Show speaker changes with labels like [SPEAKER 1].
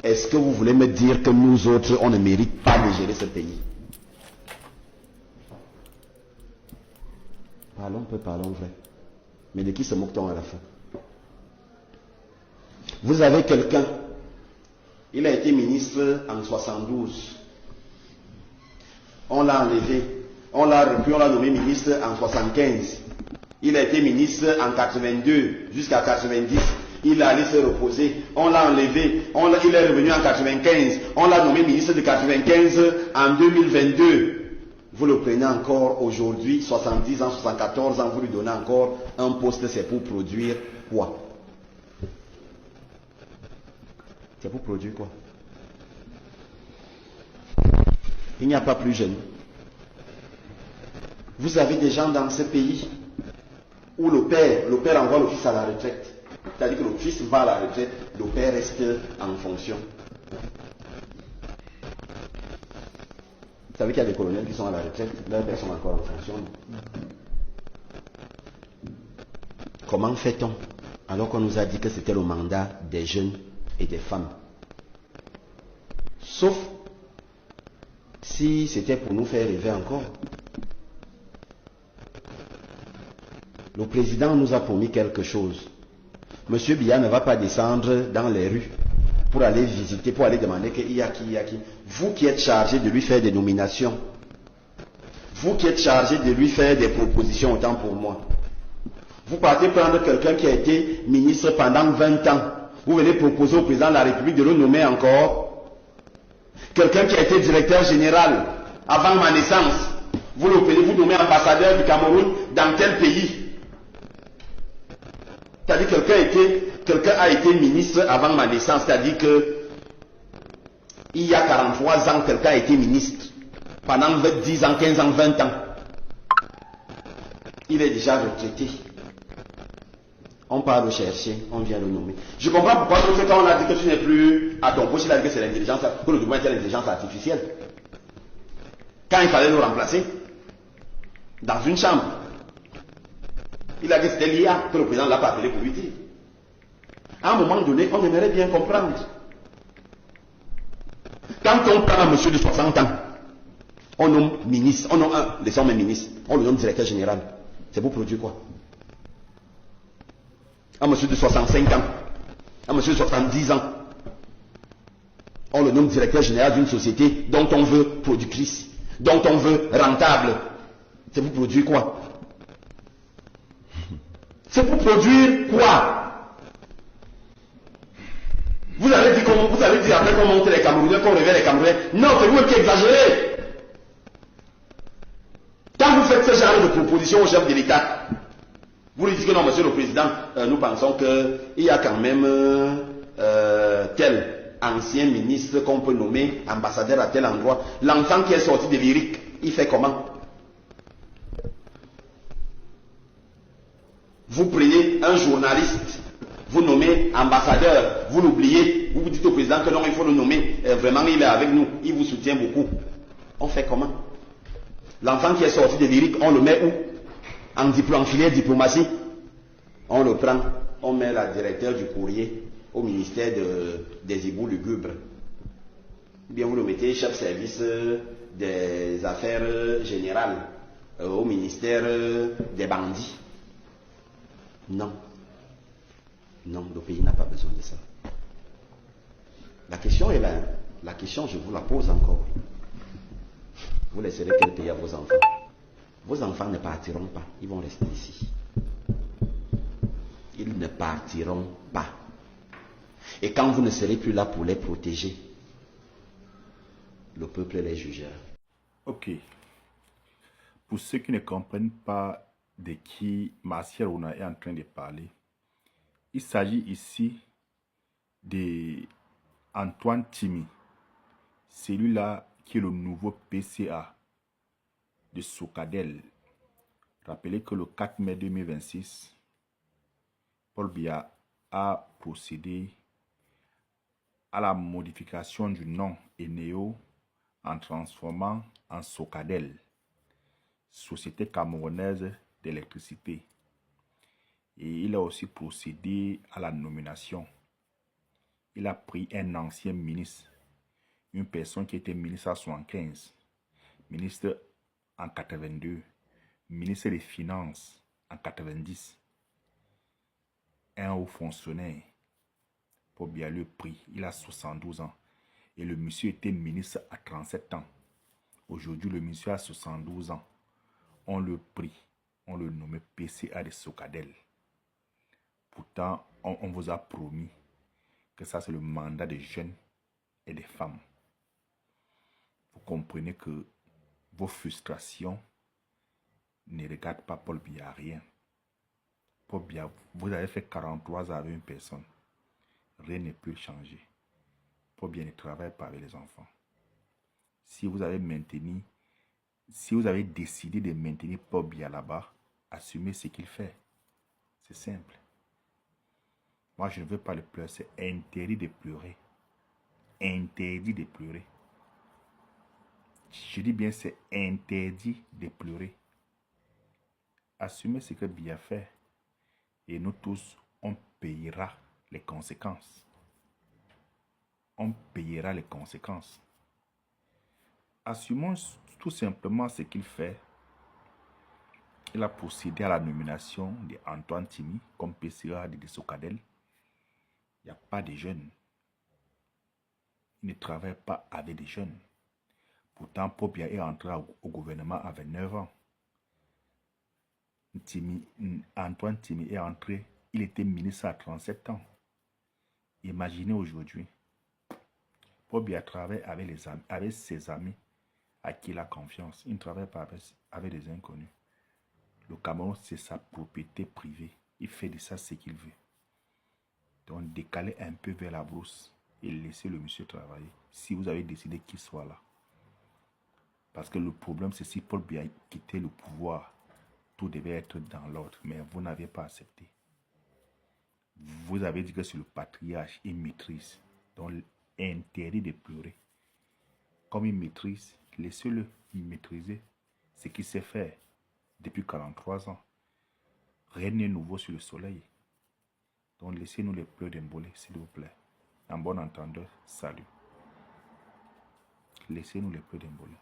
[SPEAKER 1] Est-ce que vous voulez me dire que nous autres, on ne mérite pas de gérer ce pays? Parlons vrai. Mais de qui se moque-t-on à la fin? Vous avez quelqu'un, il a été ministre en 72. On l'a enlevé. On l'a repris, on l'a nommé ministre en 75. Il a été ministre en 82 jusqu'à 90. Il est allé se reposer. On l'a enlevé. Il est revenu en 95. On l'a nommé ministre de 95 en 2022. Vous le prenez encore aujourd'hui, 70 ans, 74 ans, vous lui donnez encore un poste, c'est pour produire quoi? C'est pour produire quoi? Il n'y a pas plus jeune. Vous avez des gens dans ce pays où le père envoie le fils à la retraite. C'est-à-dire que le fils va à la retraite, le père reste en fonction. Vous savez qu'il y a des colonels qui sont à la retraite, leurs pères sont encore en fonction. Comment fait-on alors qu'on nous a dit que c'était le mandat des jeunes et des femmes? Sauf si c'était pour nous faire rêver encore. Le président nous a promis quelque chose. Monsieur Biya ne va pas descendre dans les rues pour aller visiter, pour aller demander qu'il y a qui. Vous qui êtes chargé de lui faire des nominations, vous qui êtes chargé de lui faire des propositions, autant pour moi. Vous partez prendre quelqu'un qui a été ministre pendant 20 ans. Vous venez proposer au président de la République de le nommer encore. Quelqu'un qui a été directeur général avant ma naissance. Vous le prenez, vous nommez ambassadeur du Cameroun dans tel pays. C'est-à-dire que quelqu'un a été ministre avant ma naissance. C'est-à-dire que il y a 43 ans, quelqu'un a été ministre. Pendant 10 ans, 15 ans, 20 ans. Il est déjà retraité. On part le chercher, on vient le nommer. Je comprends pourquoi quand on a dit que tu n'es plus à ton poste, il a dit que c'est l'intelligence, que le document était l'intelligence artificielle. Quand il fallait le remplacer, dans une chambre, il a dit que c'était l'IA, que le président ne l'a pas appelé pour lui dire. À un moment donné, on aimerait bien comprendre. Quand on prend un monsieur de 60 ans, on nomme ministre, on nomme un, désormais ministre, on le nomme directeur général. C'est pour produire quoi? Un monsieur de 65 ans, un monsieur de 70 ans, on le nomme directeur général d'une société dont on veut productrice, dont on veut rentable. C'est pour produire quoi? C'est pour produire quoi? Vous avez dit après qu'on monte les Camerounais, qu'on révèle les Camerounais. Non, c'est vous qui exagérez. Quand vous faites ce genre de proposition au chef de l'État, vous lui dites que non, monsieur le président, nous pensons qu'il y a quand même tel ancien ministre qu'on peut nommer ambassadeur à tel endroit. L'enfant qui est sorti de l'IRIC, il fait comment? Vous prenez un journaliste, vous nommez ambassadeur, vous l'oubliez, vous dites au président que non, il faut le nommer, vraiment il est avec nous, il vous soutient beaucoup. On fait comment? L'enfant qui est sorti de l'IRIC, on le met où? En filière diplomatie. On le prend, on met la directeur du courrier au ministère des éboues lugubres. Ou bien vous le mettez chef service des affaires générales au ministère des bandits. Non. Non, le pays n'a pas besoin de ça. La question est là. La question, je vous la pose encore. Vous laisserez quel pays à vos enfants? Vos enfants ne partiront pas. Ils vont rester ici. Ils ne partiront pas. Et quand vous ne serez plus là pour les protéger, le peuple les jugera.
[SPEAKER 2] Ok. Pour ceux qui ne comprennent pas de qui Martial Ouna est en train de parler, il s'agit ici de Antoine Timi, celui-là qui est le nouveau PCA de Socadel. Rappelez que le 4 mai 2026, Paul Biya a procédé à la modification du nom Eneo en transformant en Socadel, Société camerounaise d'électricité. Et il a aussi procédé à la nomination il a pris un ancien ministre, une personne qui était ministre en 75, ministre en 82, ministre des Finances en 90, un haut fonctionnaire, pour bien le prix, il a 72 ans. Et le monsieur était ministre à 37 ans. Aujourd'hui, le monsieur a 72 ans. On le prie, on le nomme PCA de Socadel. Pourtant, on vous a promis que ça c'est le mandat des jeunes et des femmes. Vous comprenez que vos frustrations ne regardent pas Paul Biya à rien. Paul Biya, vous avez fait 43 ans avec une personne. Rien ne peut changer. Paul Biya ne travaille pas avec les enfants. Si vous avez décidé de maintenir Paul Biya là-bas, assumez ce qu'il fait. C'est simple. Moi, je ne veux pas le pleurer. C'est interdit de pleurer. Interdit de pleurer. Je dis bien, c'est interdit de pleurer. Assumez ce que Biya fait. Et nous tous, on payera les conséquences. On payera les conséquences. Assumons tout simplement ce qu'il fait. Il a procédé à la nomination d'Antoine Timi comme PCA de Socadel. Il n'y a pas de jeunes. Il ne travaille pas avec des jeunes. Pourtant, Paul Biya est entré au gouvernement à 29 ans. Antoine Timi est entré, il était ministre à 37 ans. Imaginez aujourd'hui. Paul Biya travaille avec ses amis à qui il a confiance. Il ne travaille pas avec des inconnus. Le Cameroun, c'est sa propriété privée. Il fait de ça ce qu'il veut. Donc, décalez un peu vers la brousse et laissez le monsieur travailler. Si vous avez décidé qu'il soit là. Parce que le problème, c'est si Paul Biya quittait le pouvoir, tout devait être dans l'ordre. Mais vous n'avez pas accepté. Vous avez dit que c'est le patriarche, il maîtrise. Donc, interdit de pleurer. Comme il maîtrise, laissez-le maîtriser ce qu'il sait faire depuis 43 ans. Rien n'est nouveau sur le soleil. Donc, laissez-nous les pleurs d'emboler, s'il vous plaît. En bon entendeur, salut. Laissez-nous les pleurs d'emboler.